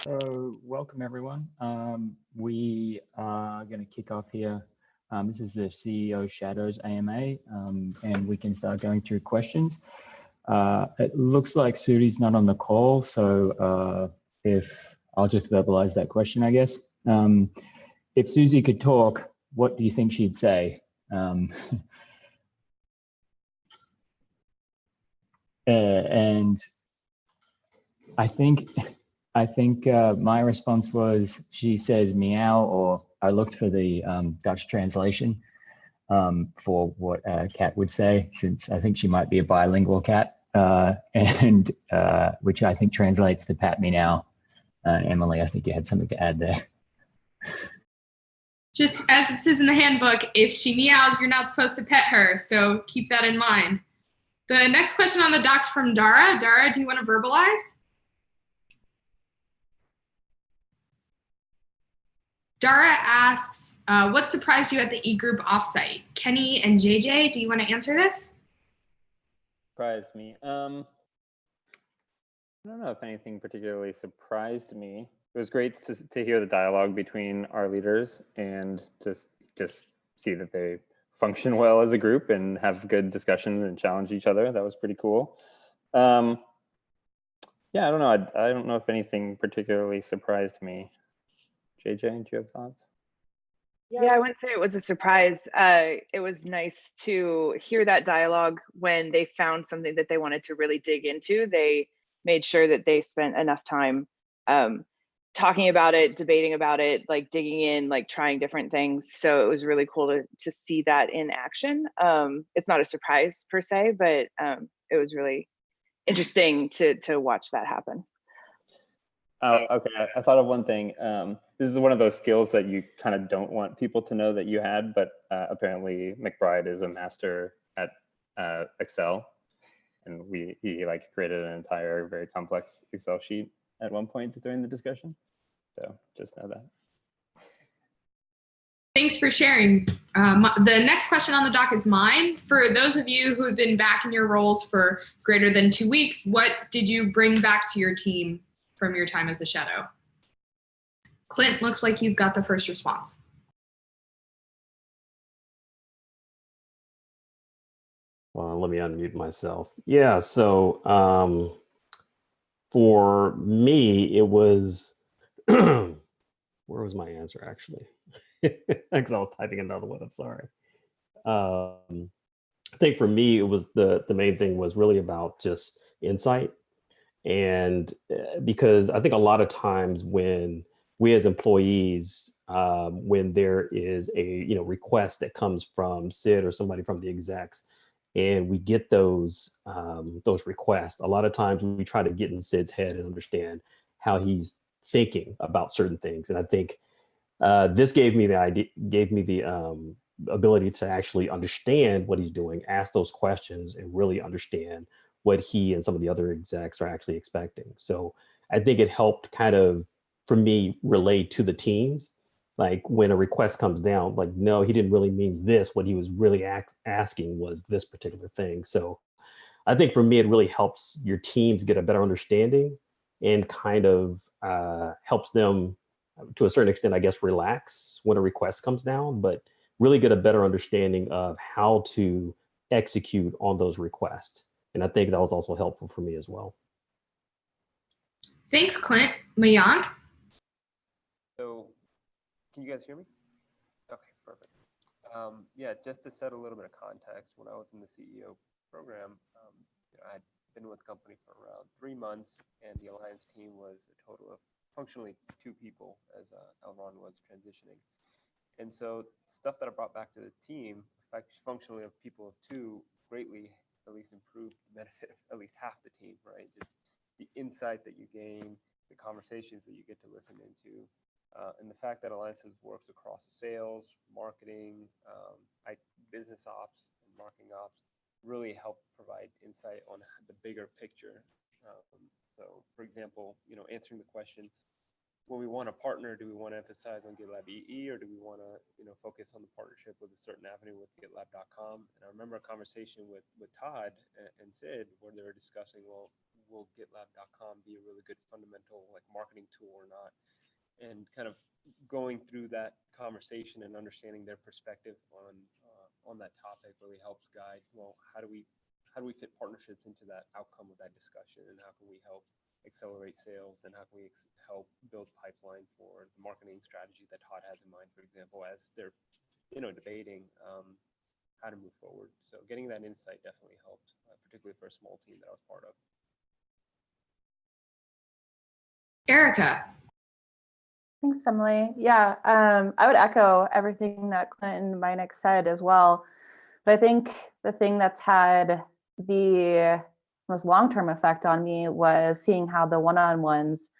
So welcome everyone. We are going to kick off here. This is the CEO Shadows AMA, and we can start going through questions. It looks like Suri's not on the call, so if I'll just verbalize that question, I guess. If Susie could talk, what do you think she'd say? And I think my response was she says meow, or I looked for the Dutch translation for what a cat would say, since I think she might be a bilingual cat, and which I think translates to pat me now. Emily, I think you had something to add there. Just as it says in the handbook, if she meows, you're not supposed to pet her, so keep that in mind. The next question on the doc's from Dara. Dara, do you want to verbalize? Dara asks, what surprised you at the e-group offsite? Kenny and JJ, do you want to answer this? Surprised me. I don't know if anything particularly surprised me. It was great to hear the dialogue between our leaders and just see that they function well as a group and have good discussions and challenge each other. That was pretty cool. Yeah, I don't know. I don't know if anything particularly surprised me. JJ, do you have thoughts? Yeah, I wouldn't say it was a surprise. It was nice to hear that dialogue when they found something that they wanted to really dig into. They made sure that they spent enough time talking about it, debating about it, like digging in, like trying different things. So it was really cool to see that in action. It's not a surprise per se, but it was really interesting to watch that happen. Okay, I thought of one thing. This is one of those skills that you kind of don't want people to know that you had, but apparently McBride is a master at Excel, and he like created an entire very complex Excel sheet at one point during the discussion. So just know that. Thanks for sharing. The next question on the doc is mine. For those of you who have been back in your roles for greater than 2 weeks, what did you bring back to your team from your time as a shadow? Clint, looks like you've got the first response. Well, let me unmute myself. Yeah, so for me, it was, where was my answer actually? Because I was typing another one, I'm sorry. I think for me, it was the main thing was really about just insight. And because I think a lot of times when we as employees, when there is a request that comes from Sid or somebody from the execs, and we get those requests, a lot of times we try to get in Sid's head and understand how he's thinking about certain things. And I think this gave me the ability to actually understand what he's doing, ask those questions, and really understand what he and some of the other execs are actually expecting. So I think it helped kind of, for me, relate to the teams. Like when a request comes down, like, no, he didn't really mean this. What he was really asking was this particular thing. So I think for me, it really helps your teams get a better understanding and kind of helps them to a certain extent, I guess, relax when a request comes down, but really get a better understanding of how to execute on those requests. And I think that was also helpful for me as well. Thanks, Clint. Mayank? So, can you guys hear me? Okay, perfect. Yeah, just to set a little bit of context, when I was in the CEO program, I had been with the company for around 3 months, and the Alliance team was a total of functionally 2 people as Elron was transitioning. And so stuff that I brought back to the team, functionally of people of 2, greatly at least improved the benefit of at least half the team, right? Just the insight that you gain, the conversations that you get to listen into, and the fact that Alliances works across sales, marketing, business ops, and marketing ops really help provide insight on the bigger picture. So, for example, answering the question, when we want to partner, do we want to emphasize on GitLab EE, or do we want to, focus on the partnership with a certain avenue with GitLab.com? And I remember a conversation with Todd and Sid where they were discussing, well, will GitLab.com be a really good fundamental like marketing tool or not? And kind of going through that conversation and understanding their perspective on that topic really helps guide, well, how do we fit partnerships into that outcome of that discussion, and how can we help accelerate sales, and how can we help build pipeline for the marketing strategy that Todd has in mind, for example, as they're debating how to move forward. So getting that insight definitely helped, particularly for a small team that I was part of. Erica. Thanks, Emily. Yeah, I would echo everything that Clint and Meinik said as well. But I think the thing that's had the most long-term effect on me was seeing how the one-on-ones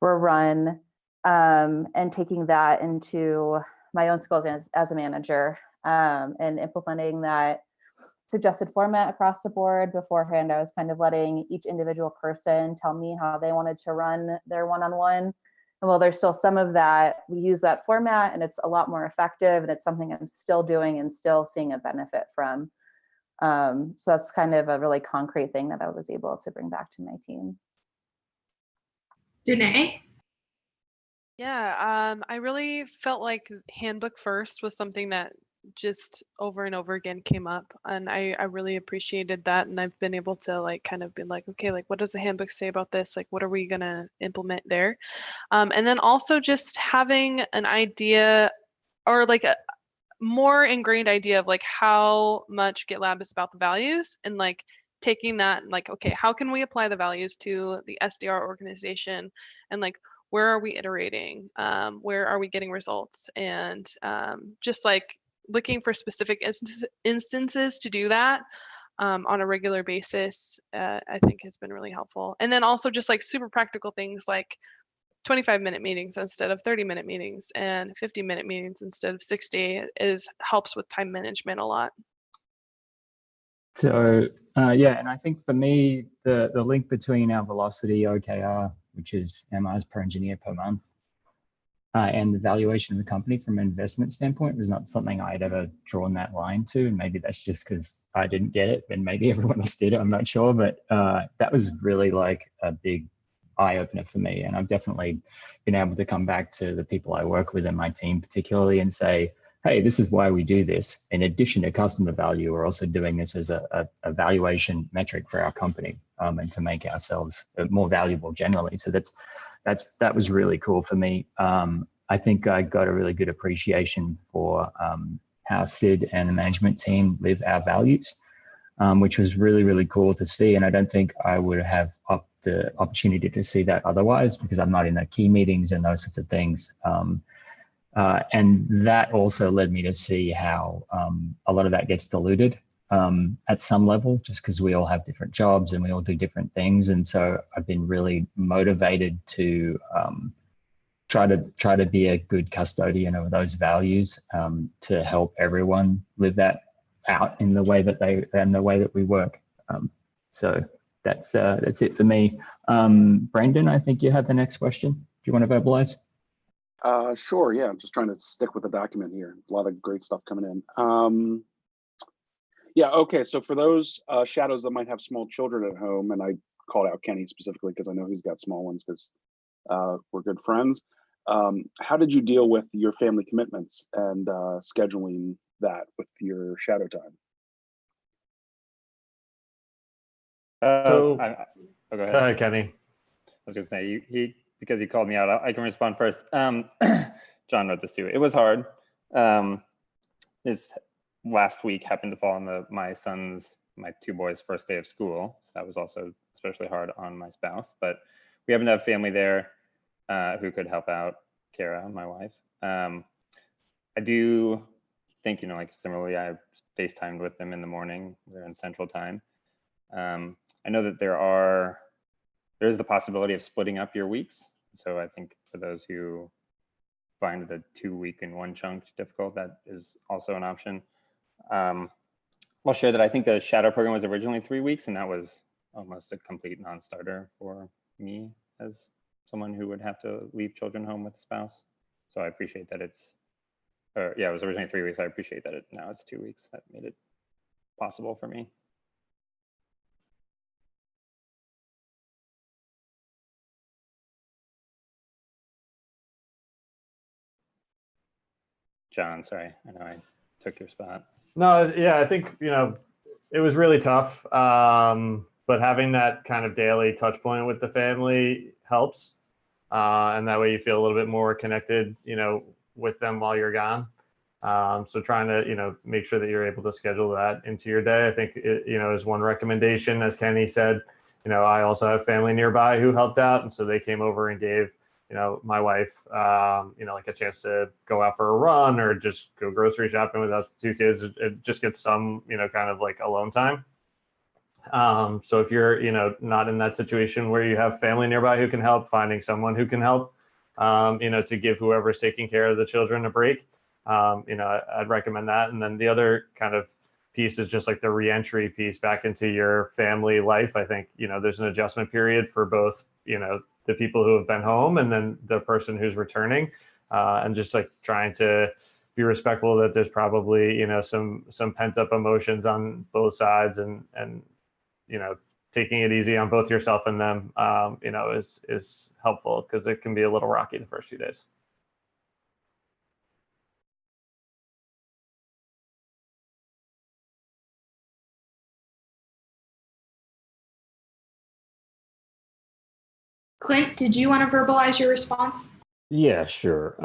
were run, and taking that into my own skills as a manager, and implementing that suggested format across the board. Beforehand, I was kind of letting each individual person tell me how they wanted to run their one-on-one. And while there's still some of that, we use that format and it's a lot more effective, and it's something I'm still doing and still seeing a benefit from. So that's kind of a really concrete thing that I was able to bring back to my team. Danae? Yeah, I really felt like handbook first was something that just over and over again came up, and I really appreciated that. And I've been able to like kind of be like, okay, like what does the handbook say about this? Like what are we gonna implement there? And then also just having an idea, or like a more ingrained idea of like how much GitLab is about the values, and like taking that and like, okay, how can we apply the values to the SDR organization, and like where are we iterating, where are we getting results, and just like looking for specific instances to do that on a regular basis, I think has been really helpful. And then also just like super practical things like 25-minute meetings instead of 30-minute meetings, and 50-minute meetings instead of 60 helps with time management a lot. So yeah, and I think for me, the link between our velocity OKR, which is MRs per engineer per month, and the valuation of the company from an investment standpoint was not something I had ever drawn that line to. And maybe that's just because I didn't get it, and maybe everyone else did it, I'm not sure. But that was really like a big eye opener for me. And I've definitely been able to come back to the people I work with in my team particularly and say, hey, this is why we do this. In addition to customer value, we're also doing this as a valuation metric for our company, and to make ourselves more valuable generally. So that was really cool for me. I think I got a really good appreciation for how Sid and the management team live our values, which was really, really cool to see. And I don't think I would have the opportunity to see that otherwise, because I'm not in the key meetings and those sorts of things. And that also led me to see how a lot of that gets diluted at some level, just because we all have different jobs and we all do different things. And so I've been really motivated to try to be a good custodian of those values, to help everyone live that out in the way that we work. So that's it for me. Brendan, I think you have the next question. Do you want to verbalize? Sure, yeah, I'm just trying to stick with the document here. A lot of great stuff coming in. Yeah, okay, so for those shadows that might have small children at home, and I called out Kenny specifically because I know he's got small ones because we're good friends. How did you deal with your family commitments and scheduling that with your shadow time? Go Go ahead. ahead, Kenny. I was going to say, because he called me out, I can respond first. John wrote this too. It was hard. This last week happened to fall on my two boys' first day of school. So that was also especially hard on my spouse. But we happen to have family there who could help out. Kara, my wife. I do think, like similarly, I FaceTimed with them in the morning. They're in Central Time. I know that there's the possibility of splitting up your weeks. So I think for those who find the 2 week in one chunk difficult, that is also an option. I'll share that I think the shadow program was originally 3 weeks, and that was almost a complete non-starter for me as someone who would have to leave children home with a spouse. So I appreciate that it was originally 3 weeks. I appreciate that now it's 2 weeks. That made it possible for me. John. Sorry, I know I took your spot. No, yeah, I think, it was really tough. But having that kind of daily touch point with the family helps. And that way you feel a little bit more connected, with them while you're gone. So trying to, make sure that you're able to schedule that into your day, I think, is one recommendation. As Kenny said, I also have family nearby who helped out. And so they came over and gave, my wife, like a chance to go out for a run or just go grocery shopping without the two kids. It just gets some, kind of like alone time. So if you're, not in that situation where you have family nearby who can help, finding someone who can help, to give whoever's taking care of the children a break, I'd recommend that. And then the other kind of piece is just like the reentry piece back into your family life. I think, there's an adjustment period for both, the people who have been home and then the person who's returning, and just like trying to be respectful that there's probably, some pent up emotions on both sides and, taking it easy on both yourself and them, is helpful because it can be a little rocky the first few days. Clint, did you want to verbalize your response? Yeah, sure.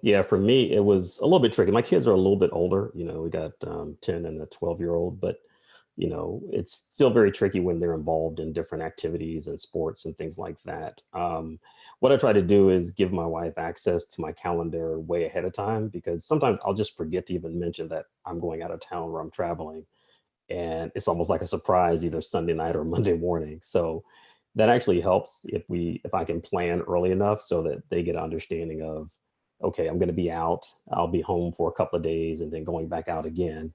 Yeah, for me, it was a little bit tricky. My kids are a little bit older. We got 10 and a 12-year-old, but it's still very tricky when they're involved in different activities and sports and things like that. What I try to do is give my wife access to my calendar way ahead of time, because sometimes I'll just forget to even mention that I'm going out of town or I'm traveling. And it's almost like a surprise either Sunday night or Monday morning. So that actually helps if I can plan early enough so that they get an understanding of, okay, I'm going to be out, I'll be home for a couple of days and then going back out again.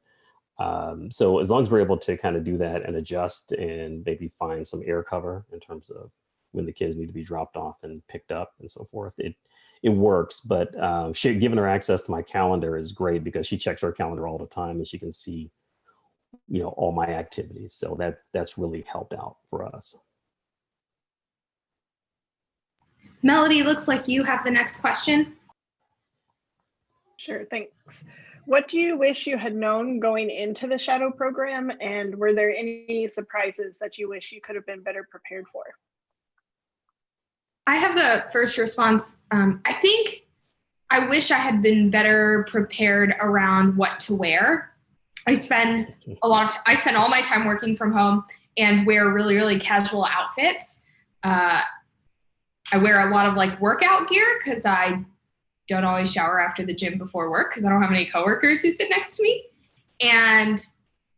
So as long as we're able to kind of do that and adjust and maybe find some air cover in terms of when the kids need to be dropped off and picked up and so forth, it works. But giving her access to my calendar is great because she checks her calendar all the time and she can see, all my activities. So that's really helped out for us. Melody, looks like you have the next question. Sure, thanks. What do you wish you had known going into the shadow program, and were there any surprises that you wish you could have been better prepared for? I have the first response. I think I wish I had been better prepared around what to wear. I spend all my time working from home and wear really, really casual outfits. I wear a lot of like workout gear because I don't always shower after the gym before work because I don't have any coworkers who sit next to me. And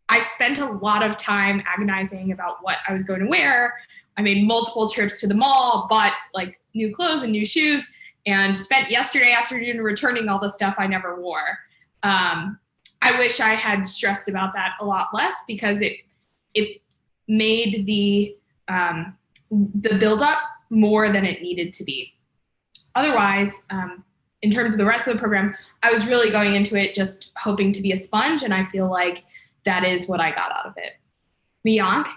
I spent a lot of time agonizing about what I was going to wear. I made multiple trips to the mall, bought like new clothes and new shoes, and spent yesterday afternoon returning all the stuff I never wore. I wish I had stressed about that a lot less because it made the buildup more than it needed to be. Otherwise, in terms of the rest of the program, I was really going into it just hoping to be a sponge, and I feel like that is what I got out of it. Mayank?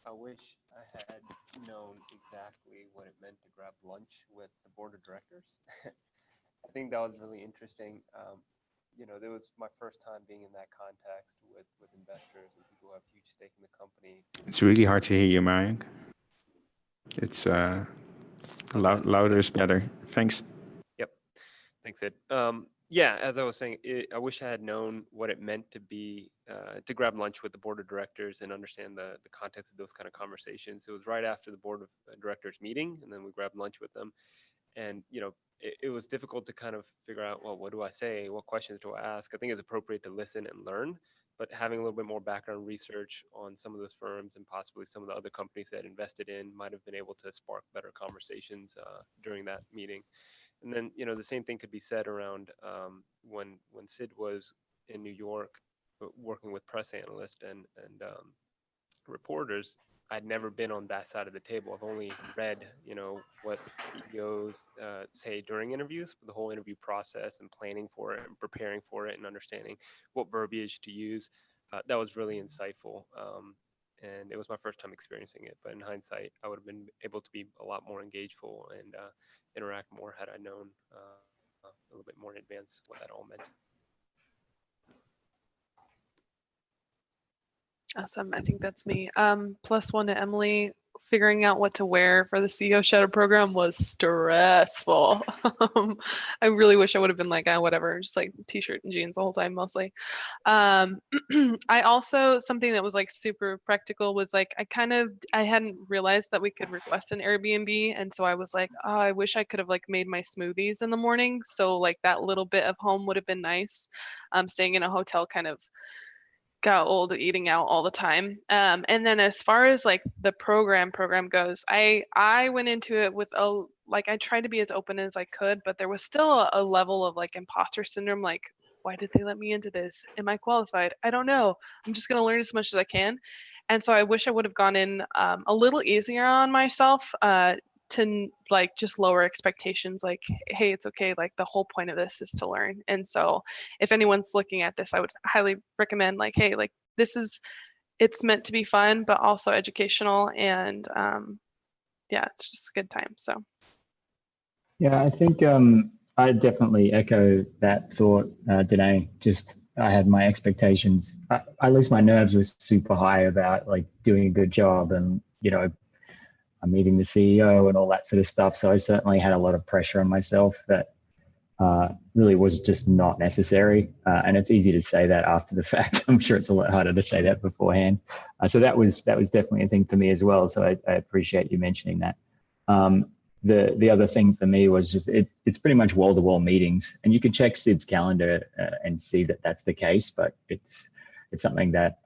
I wish I had known exactly what it meant to grab lunch with the board of directors. I think that was really interesting. There was my first time being in that context with investors and people who have huge stake in the company. It's really hard to hear you, Mayank. It's louder is better. Thanks. Yep. Thanks, Ed. Yeah, as I was saying, I wish I had known what it meant to be to grab lunch with the board of directors and understand the context of those kind of conversations. It was right after the board of directors meeting, and then we grabbed lunch with them. And it was difficult to kind of figure out, well, what do I say? What questions do I ask? I think it's appropriate to listen and learn, but having a little bit more background research on some of those firms and possibly some of the other companies that invested in might have been able to spark better conversations during that meeting. And then, the same thing could be said around when Sid was in New York working with press analysts and reporters. I'd never been on that side of the table. I've only read, what CEOs say during interviews, the whole interview process and planning for it and preparing for it and understanding what verbiage to use. That was really insightful. and it was my first time experiencing it. But in hindsight, I would have been able to be a lot more engageful and interact more had I known a little bit more in advance what that all meant. Awesome. I think that's me. +1 to Emily. Figuring out what to wear for the CEO Shadow program was stressful. I really wish I would have been like, whatever, just like t-shirt and jeans the whole time mostly. I also, something that was like super practical was like, I hadn't realized that we could request an Airbnb. And so I was like, oh, I wish I could have like made my smoothies in the morning. So like that little bit of home would have been nice. Staying in a hotel kind of got old eating out all the time. And then as far as like the program goes, I went into it with I tried to be as open as I could, but there was still a level of like imposter syndrome. Like, why did they let me into this? Am I qualified? I don't know. I'm just going to learn as much as I can. And so I wish I would have gone in a little easier on myself, to like just lower expectations, like, hey, it's okay, like the whole point of this is to learn. And so if anyone's looking at this, I would highly recommend like, hey, like it's meant to be fun but also educational, and yeah, it's just a good time. So Yeah, I think I definitely echo that thought, Danae. Just I had my expectations, at least my nerves were super high about like doing a good job, and I'm meeting the CEO and all that sort of stuff. So I certainly had a lot of pressure on myself that really was just not necessary. And it's easy to say that after the fact. I'm sure it's a lot harder to say that beforehand. So that was definitely a thing for me as well. So I appreciate you mentioning that. The other thing for me was just it's pretty much wall-to-wall meetings, and you can check Sid's calendar and see that that's the case, but it's something that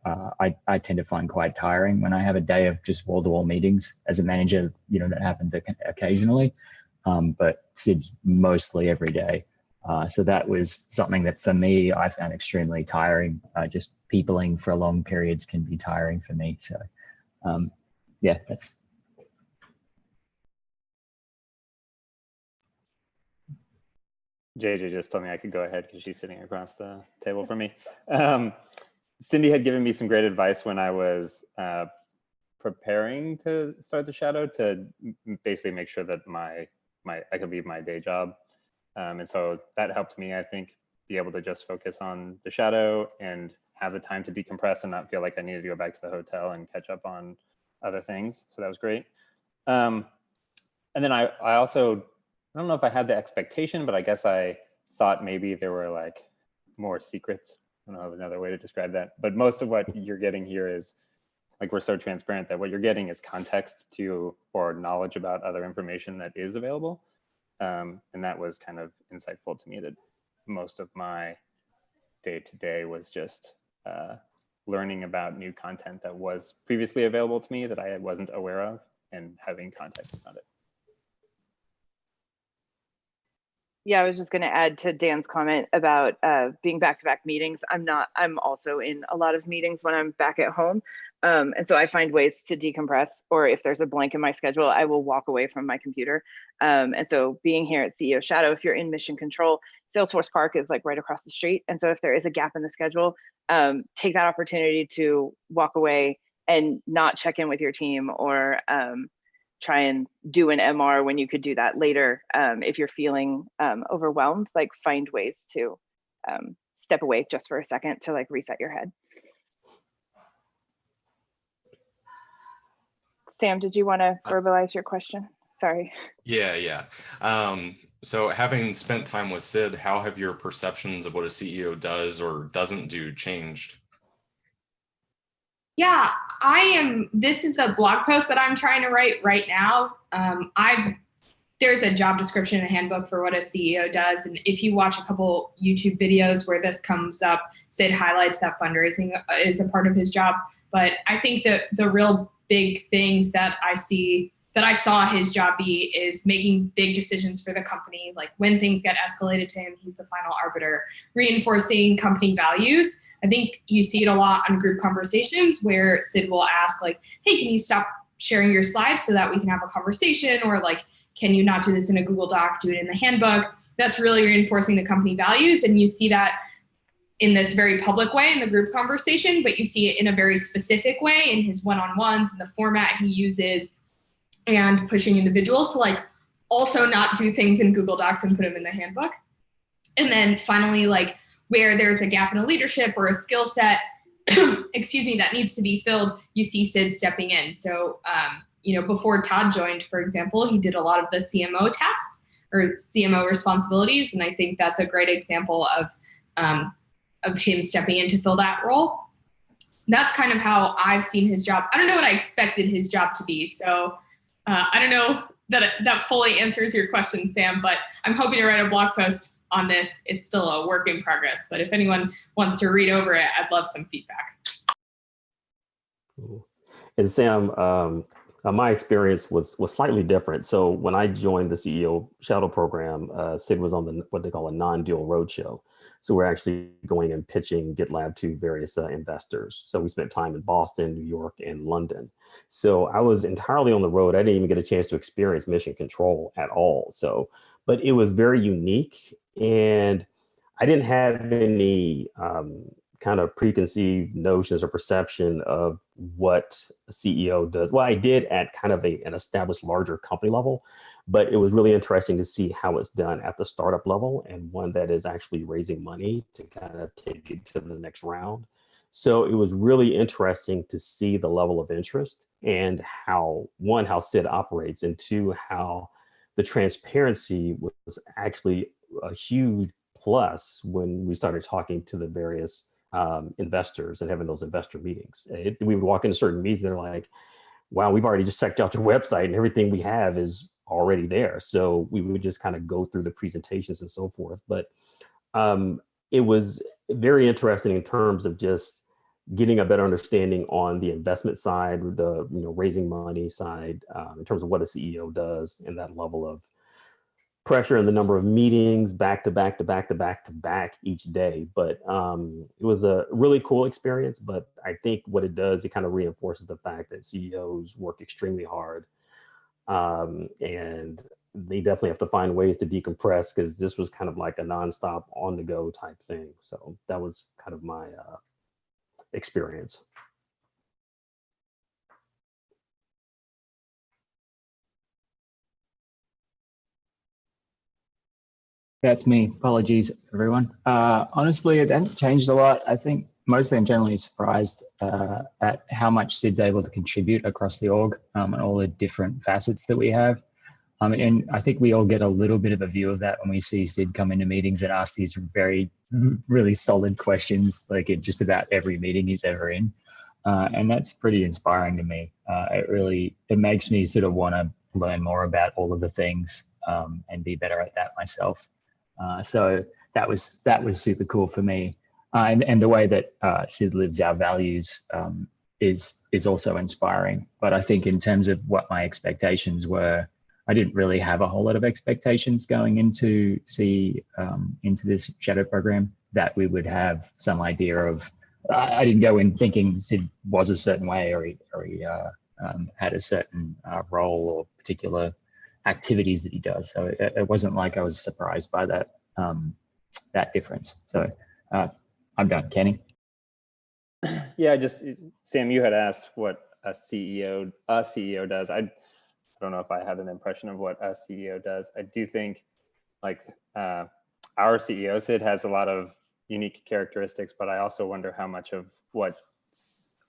I tend to find quite tiring when I have a day of just wall-to-wall meetings as a manager. That happens occasionally, but Sid's mostly every day. So that was something that for me I found extremely tiring. Just peopling for long periods can be tiring for me. So yeah, that's. JJ just told me I could go ahead because she's sitting across the table from me. Cindy had given me some great advice when I was preparing to start the shadow, to basically make sure that I could leave my day job. And so that helped me, I think, be able to just focus on the shadow and have the time to decompress and not feel like I needed to go back to the hotel and catch up on other things. So that was great. And then I also, I don't know if I had the expectation, but I guess I thought maybe there were like more secrets. I don't know another way to describe that, but most of what you're getting here is like, we're so transparent that what you're getting is context to, or knowledge about other information that is available. And that was kind of insightful to me, that most of my day-to-day was just learning about new content that was previously available to me that I wasn't aware of, and having context about it. Yeah, I was just going to add to Dan's comment about being back-to-back meetings. I'm also in a lot of meetings when I'm back at home. And so I find ways to decompress, or if there's a blank in my schedule, I will walk away from my computer. And so being here at CEO Shadow, if you're in Mission Control, Salesforce Park is like right across the street. And so if there is a gap in the schedule, take that opportunity to walk away and not check in with your team, or try and do an MR when you could do that later. If you're feeling overwhelmed, like find ways to step away just for a second to like reset your head. Sam, did you want to verbalize your question? Sorry. Yeah. So having spent time with Sid, how have your perceptions of what a CEO does or doesn't do changed? Yeah, this is the blog post that I'm trying to write right now. There's a job description in the handbook for what a CEO does. And if you watch a couple YouTube videos where this comes up, Sid highlights that fundraising is a part of his job. But I think that the real big things that I saw his job be is making big decisions for the company. Like when things get escalated to him, he's the final arbiter, reinforcing company values. I think you see it a lot on group conversations where Sid will ask like, hey, can you stop sharing your slides so that we can have a conversation? Or like, can you not do this in a Google Doc, do it in the handbook? That's really reinforcing the company values. And you see that in this very public way in the group conversation, but you see it in a very specific way in his one-on-ones and the format he uses, and pushing individuals to like also not do things in Google Docs and put them in the handbook. And then finally, like where there's a gap in a leadership or a skill set, excuse me, that needs to be filled, you see Sid stepping in. So, you know, before Todd joined, for example, he did a lot of the CMO tasks or CMO responsibilities. And I think that's a great example of him stepping in to fill that role. That's kind of how I've seen his job. I don't know what I expected his job to be. So I don't know that fully answers your question, Sam, but I'm hoping to write a blog post on this. It's still a work in progress, but if anyone wants to read over it, I'd love some feedback. Cool. And Sam, my experience was slightly different. So when I joined the CEO Shadow program, Sid was on what they call a non-deal roadshow. So we're actually going and pitching GitLab to various investors. So we spent time in Boston, New York, and London. So I was entirely on the road. I didn't even get a chance to experience mission control at all. So, but it was very unique, and I didn't have any kind of preconceived notions or perception of what a CEO does. Well, I did at kind of an established larger company level, but it was really interesting to see how it's done at the startup level, and one that is actually raising money to kind of take it to the next round. So it was really interesting to see the level of interest and how, one, how Sid operates, and two, how the transparency was actually a huge plus when we started talking to the various investors and having those investor meetings. We would walk into certain meetings, they're like, wow, we've already just checked out your website and everything we have is already there. So we would just kind of go through the presentations and so forth. But it was very interesting in terms of just getting a better understanding on the investment side, the raising money side, in terms of what a CEO does, and that level of pressure and the number of meetings back to back to back to back to back each day. But it was a really cool experience. But I think what it does, it kind of reinforces the fact that CEOs work extremely hard, and they definitely have to find ways to decompress, because this was kind of like a nonstop on the go type thing. So that was kind of my experience. That's me. Apologies, everyone. Honestly, it hasn't changed a lot. I think mostly I'm generally surprised at how much Sid's able to contribute across the org and all the different facets that we have. And I think we all get a little bit of a view of that when we see Sid come into meetings and ask these really solid questions, like in just about every meeting he's ever in. And that's pretty inspiring to me. It makes me sort of want to learn more about all of the things and be better at that myself. So that was super cool for me. And the way that Sid lives our values is also inspiring. But I think in terms of what my expectations were, I didn't really have a whole lot of expectations going into this shadow program, that we would have some idea of. I didn't go in thinking Sid was a certain way, or he had a certain role or particular activities that he does. So it wasn't like I was surprised by that difference. So I'm done. Kenny? Yeah, Sam, you had asked what a CEO does. I don't know if I had an impression of what a CEO does. I do think like our CEO, Sid, has a lot of unique characteristics, but I also wonder how much of what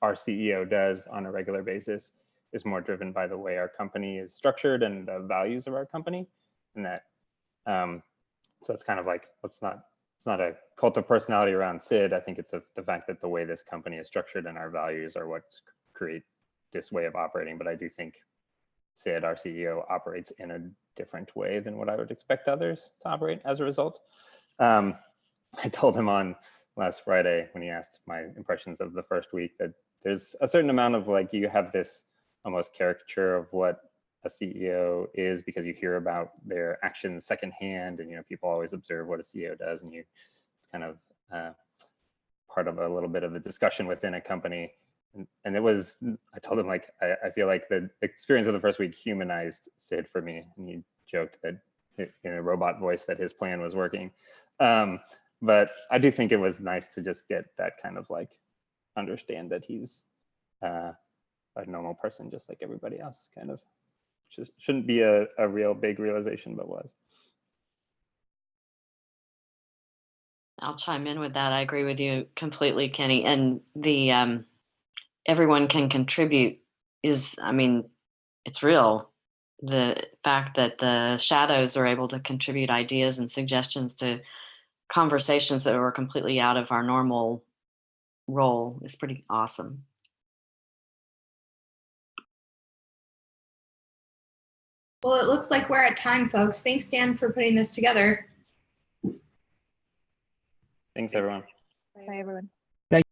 our CEO does on a regular basis is more driven by the way our company is structured and the values of our company. And that, so it's kind of like, it's not a cult of personality around Sid. I think it's the fact that the way this company is structured and our values are what create this way of operating. But I do think Sid, our CEO, operates in a different way than what I would expect others to operate as a result. I told him on last Friday when he asked my impressions of the first week that there's a certain amount of like, you have this almost caricature of what a CEO is because you hear about their actions secondhand, and people always observe what a CEO does, and it's kind of part of a little bit of the discussion within a company. And it was, I told him, like, I feel like the experience of the first week humanized Sid for me. And he joked that in a robot voice that his plan was working. but I do think it was nice to just get that kind of like understand that he's a normal person just like everybody else, kind of. Just shouldn't be a real big realization, but was. I'll chime in with that. I agree with you completely, Kenny. And the everyone can contribute is, I mean, it's real. The fact that the shadows are able to contribute ideas and suggestions to conversations that were completely out of our normal role is pretty awesome. Well, it looks like we're at time, folks. Thanks, Dan, for putting this together. Thanks, everyone. Bye, everyone.